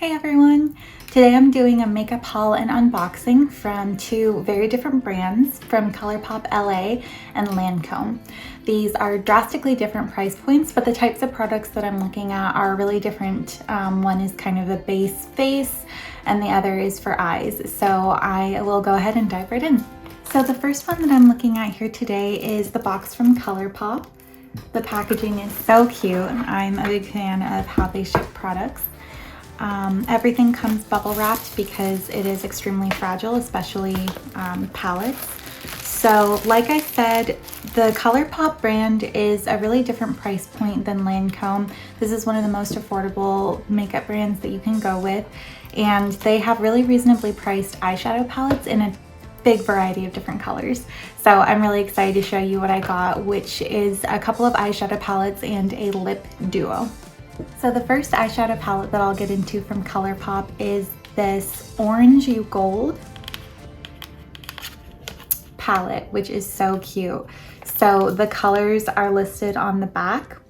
Hey everyone! Today I'm doing a makeup haul and unboxing from two very different brands from Colourpop LA and Lancôme. These are drastically different price points, but the types of products that I'm looking at are really different. One is kind of a base face and the other is for eyes. So I will go ahead and dive right in. So the first one that I'm looking at here today is the box from Colourpop. The packaging is so cute. I'm a big fan of how they ship products. Everything comes bubble wrapped because it is extremely fragile, especially palettes. So like I said, the Colourpop brand is a really different price point than Lancôme. This is one of the most affordable makeup brands that you can go with, and they have really reasonably priced eyeshadow palettes in a big variety of different colors. So I'm really excited to show you what I got, which is a couple of eyeshadow palettes and a lip duo. So the first eyeshadow palette that I'll get into from Colourpop is this Orangey Gold palette, which is so cute. So the colors are listed on the back,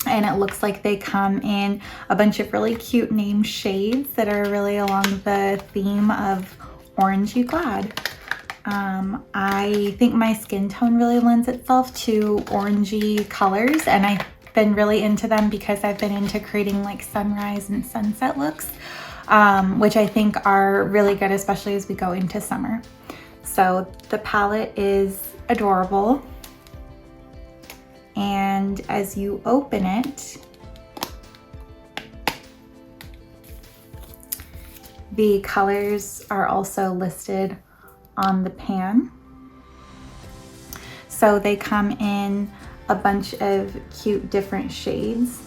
and it looks like they come in a bunch of really cute named shades that are really along the theme of orangey glad. I think my skin tone really lends itself to orangey colors, and I've been really into them because I've been into creating like sunrise and sunset looks, which I think are really good, especially as we go into summer. So the palette is adorable, and as you open it, the colors are also listed on the pan. So they come in a bunch of cute different shades,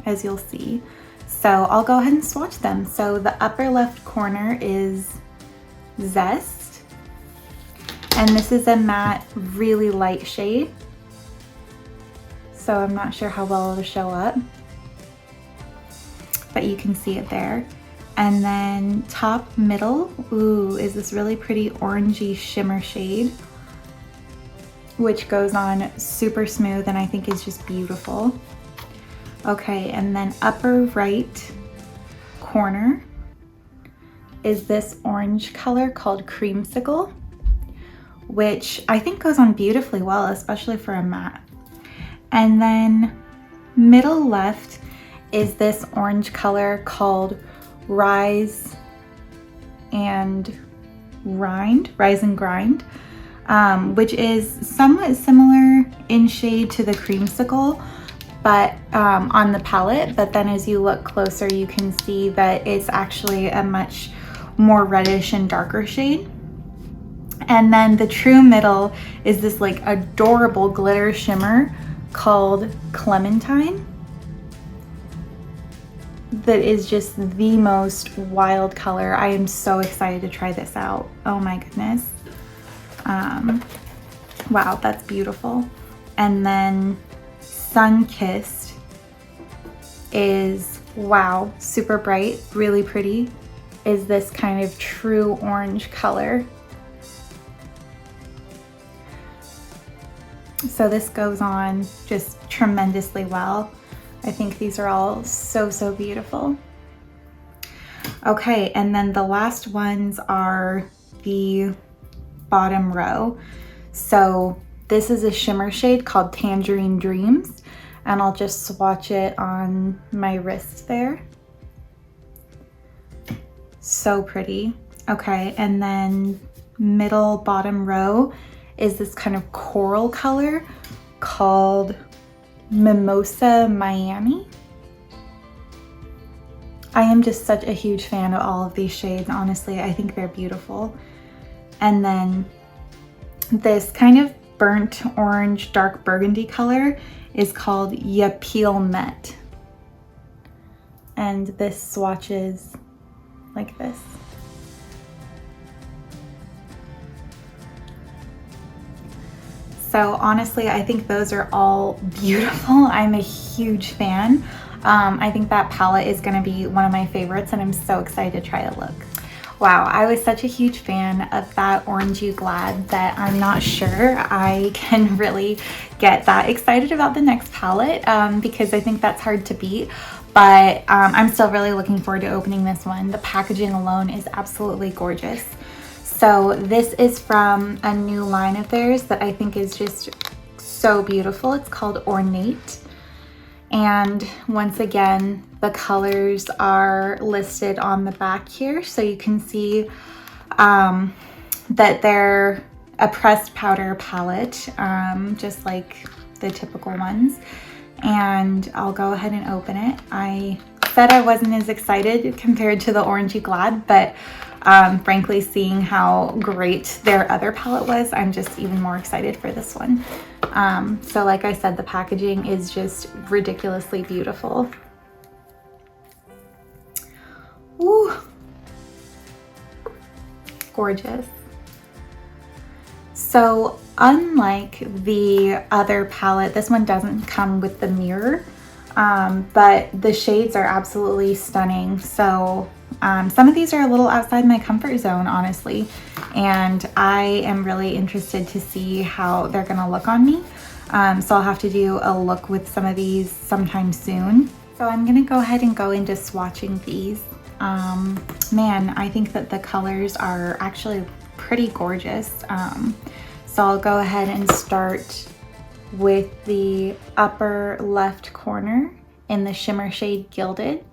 as you'll see. So I'll go ahead and swatch them. So the upper left corner is Zest, and this is a matte, really light shade. So I'm not sure how well it'll show up, but you can see it there. And then top middle, ooh, is this really pretty orangey shimmer shade, which goes on super smooth and I think is just beautiful. Okay, and then upper right corner is this orange color called Creamsicle, which I think goes on beautifully well, especially for a matte. And then middle left is this orange color called Rise and Grind, which is somewhat similar in shade to the Creamsicle, but on the palette. But then as you look closer, you can see that it's actually a much more reddish and darker shade. And then the true middle is this like adorable glitter shimmer called Clementine that is just the most wild color. I am so excited to try this out. Oh my goodness. Wow, that's beautiful. And then Sun-Kissed is, wow, super bright, really pretty, is this kind of true orange color. So this goes on just tremendously well. I think these are all so beautiful. Okay, and then the last ones are the bottom row. So this is a shimmer shade called Tangerine Dreams, and I'll just swatch it on my wrist there. So pretty. Okay, and then middle bottom row is this kind of coral color called Mimosa Miami. I am just such a huge fan of all of these shades, honestly. I think they're beautiful. And then this kind of burnt orange dark burgundy color is called Yapil Met, and this swatches like this. So honestly, I think those are all beautiful. I'm a huge fan. I think that palette is gonna be one of my favorites, and I'm so excited to try the look. Wow, I was such a huge fan of that Orangey Glad that I'm not sure I can really get that excited about the next palette because I think that's hard to beat. but I'm still really looking forward to opening this one. The packaging alone is absolutely gorgeous. So this is from a new line of theirs that I think is just so beautiful. It's called Ornate. And once again, the colors are listed on the back here, so you can see that they're a pressed powder palette, just like the typical ones. And I'll go ahead and open it. I said I wasn't as excited compared to the Orangey Glad, but frankly, seeing how great their other palette was, I'm just even more excited for this one. So like I said, the packaging is just ridiculously beautiful. Ooh, gorgeous. So unlike the other palette, this one doesn't come with the mirror, but the shades are absolutely stunning. So some of these are a little outside my comfort zone, honestly, and I am really interested to see how they're gonna look on me. So I'll have to do a look with some of these sometime soon. So I'm gonna go ahead and go into swatching these. Man, I think that the colors are actually pretty gorgeous. So I'll go ahead and start with the upper left corner in the shimmer shade Gilded,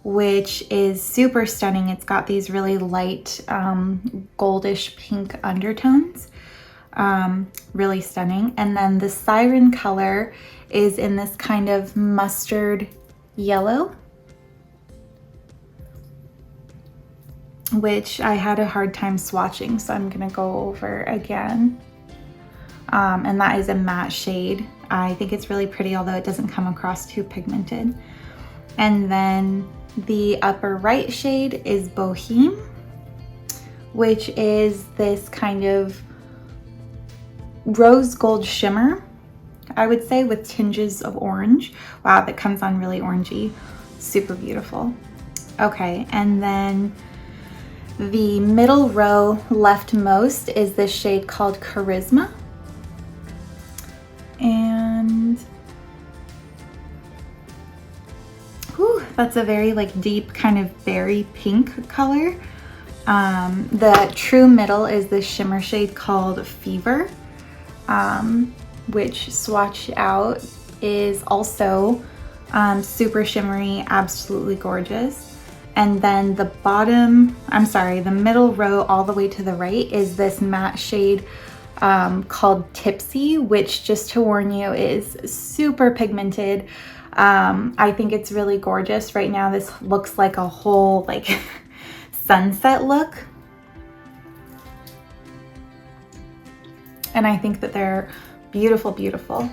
which is super stunning. It's got these really light goldish pink undertones. Really stunning. And then the Siren color is in this kind of mustard yellow, which I had a hard time swatching, so I'm gonna go over again. And that is a matte shade. I think it's really pretty, although it doesn't come across too pigmented. And then the upper right shade is Boheme, which is this kind of rose gold shimmer, I would say, with tinges of orange. Wow, that comes on really orangey. Super beautiful. Okay, and then the middle row leftmost is this shade called Charisma. And whew, that's a very like deep kind of berry pink color. The true middle is this shimmer shade called Fever, which swatched out is also super shimmery, absolutely gorgeous. And then the the middle row all the way to the right is this matte shade called Tipsy, which, just to warn you, is super pigmented. I think it's really gorgeous. Right now this looks like a whole like sunset look, and I think that they're beautiful, beautiful.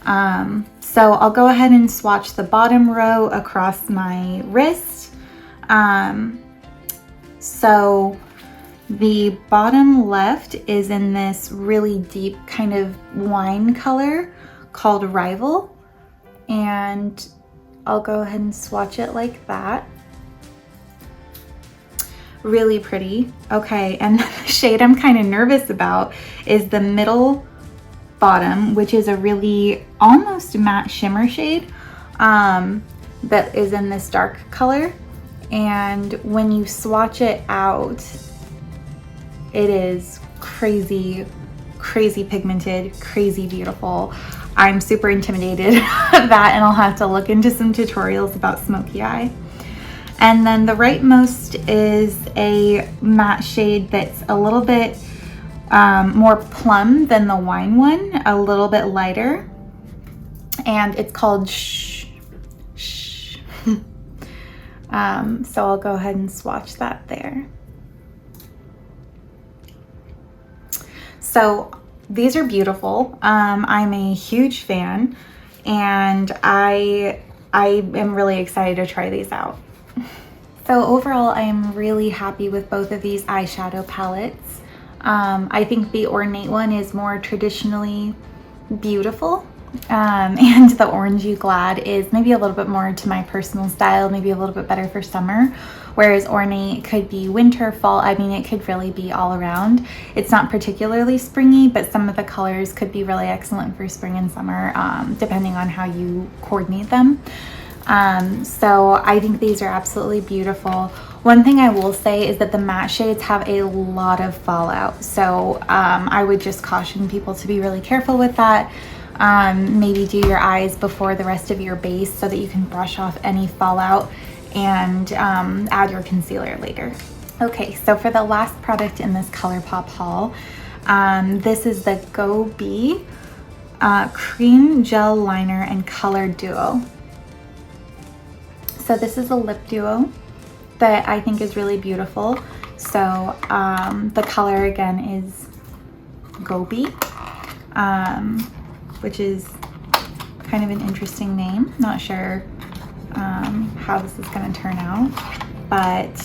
So I'll go ahead and swatch the bottom row across my wrist. So the bottom left is in this really deep kind of wine color called Rival, and I'll go ahead and swatch it like that. Really pretty. Okay, and the shade I'm kind of nervous about is the middle bottom, which is a really almost matte shimmer shade that is in this dark color. And when you swatch it out, it is crazy, crazy pigmented, crazy beautiful. I'm super intimidated of that, and I'll have to look into some tutorials about smoky eye. And then the rightmost is a matte shade that's a little bit more plum than the wine one, a little bit lighter, and it's called Shh. So I'll go ahead and swatch that there. So these are beautiful. I'm a huge fan, and I am really excited to try these out. So overall, I am really happy with both of these eyeshadow palettes. I think the Ornate one is more traditionally beautiful, and the Orangey Glad is maybe a little bit more to my personal style, maybe a little bit better for summer, whereas Ornate could be winter, fall. I mean, it could really be all around. It's not particularly springy, but some of the colors could be really excellent for spring and summer, depending on how you coordinate them. So I think these are absolutely beautiful. One thing I will say is that the matte shades have a lot of fallout, so I would just caution people to be really careful with that. Maybe do your eyes before the rest of your base so that you can brush off any fallout and add your concealer later. Okay, so for the last product in this Colourpop haul, this is the 𝙃𝙖𝙪𝙡 Cream Gel Liner and Color Duo. So this is a lip duo that I think is really beautiful. So the color again is 𝙃𝙖𝙪𝙡, which is kind of an interesting name. Not sure how this is going to turn out, but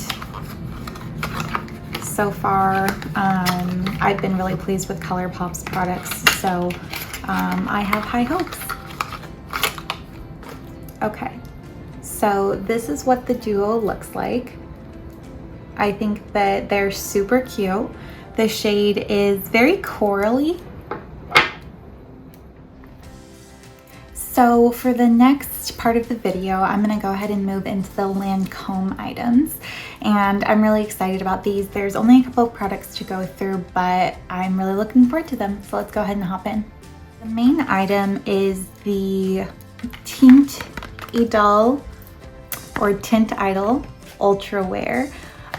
so far I've been really pleased with Colourpop's products, so I have high hopes. Okay, so this is what the duo looks like. I think that they're super cute. The shade is very corally. So for the next part of the video, I'm gonna go ahead and move into the Lancôme items. And I'm really excited about these. There's only a couple of products to go through, but I'm really looking forward to them. So let's go ahead and hop in. The main item is the Teint Idole or Teint Idole Ultra Wear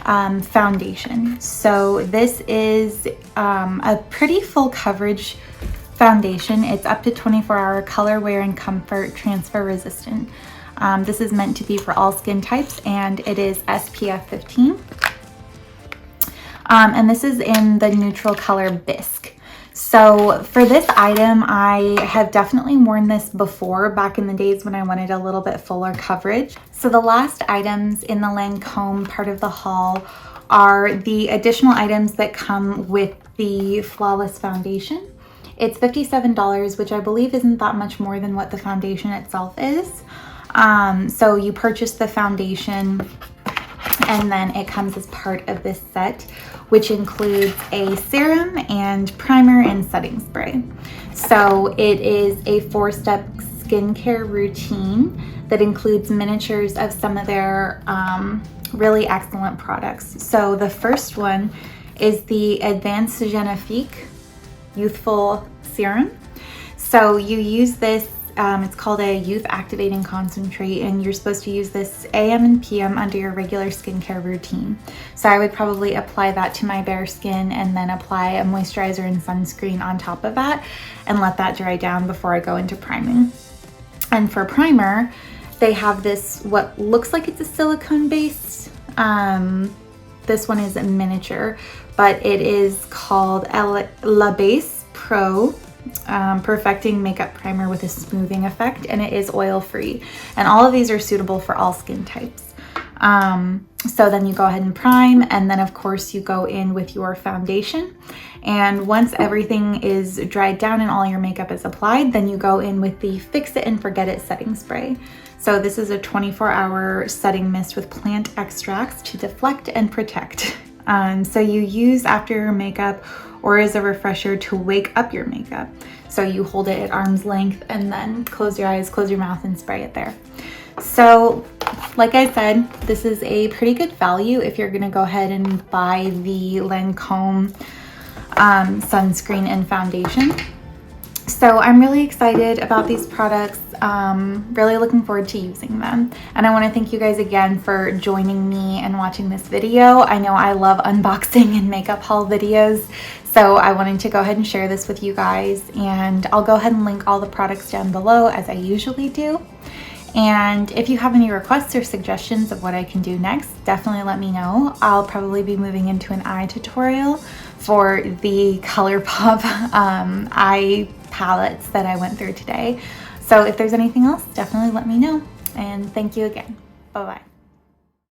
foundation. So this is a pretty full coverage foundation. It's up to 24-hour color, wear, and comfort transfer resistant. This is meant to be for all skin types, and it is SPF 15. And this is in the neutral color Bisque. So for this item, I have definitely worn this before, back in the days when I wanted a little bit fuller coverage. So the last items in the Lancôme part of the haul are the additional items that come with the Flawless Foundation. It's $57, which I believe isn't that much more than what the foundation itself is. So you purchase the foundation and then it comes as part of this set, which includes a serum and primer and setting spray. So it is a 4-step skincare routine that includes miniatures of some of their really excellent products. So the first one is the Advanced Genefique Youthful Serum. So you use this, it's called a Youth Activating Concentrate, and you're supposed to use this AM and PM under your regular skincare routine. So I would probably apply that to my bare skin and then apply a moisturizer and sunscreen on top of that and let that dry down before I go into priming. And for primer, they have this, what looks like it's a silicone based, this one is a miniature, but it is called La Base Pro Perfecting Makeup Primer with a smoothing effect, and it is oil free. And all of these are suitable for all skin types. So then you go ahead and prime, and then of course you go in with your foundation. And once everything is dried down and all your makeup is applied, then you go in with the Fix It and Forget It setting spray. So this is a 24-hour setting mist with plant extracts to deflect and protect. So you use after your makeup or as a refresher to wake up your makeup. So you hold it at arm's length and then close your eyes, close your mouth, and spray it there. So like I said, this is a pretty good value if you're gonna go ahead and buy the Lancôme sunscreen and foundation. So I'm really excited about these products, really looking forward to using them. And I want to thank you guys again for joining me and watching this video. I know I love unboxing and makeup haul videos, so I wanted to go ahead and share this with you guys. And I'll go ahead and link all the products down below as I usually do. And if you have any requests or suggestions of what I can do next, definitely let me know. I'll probably be moving into an eye tutorial for the Colourpop eye palettes that I went through today. So if there's anything else, definitely let me know. And thank you again. Bye-bye.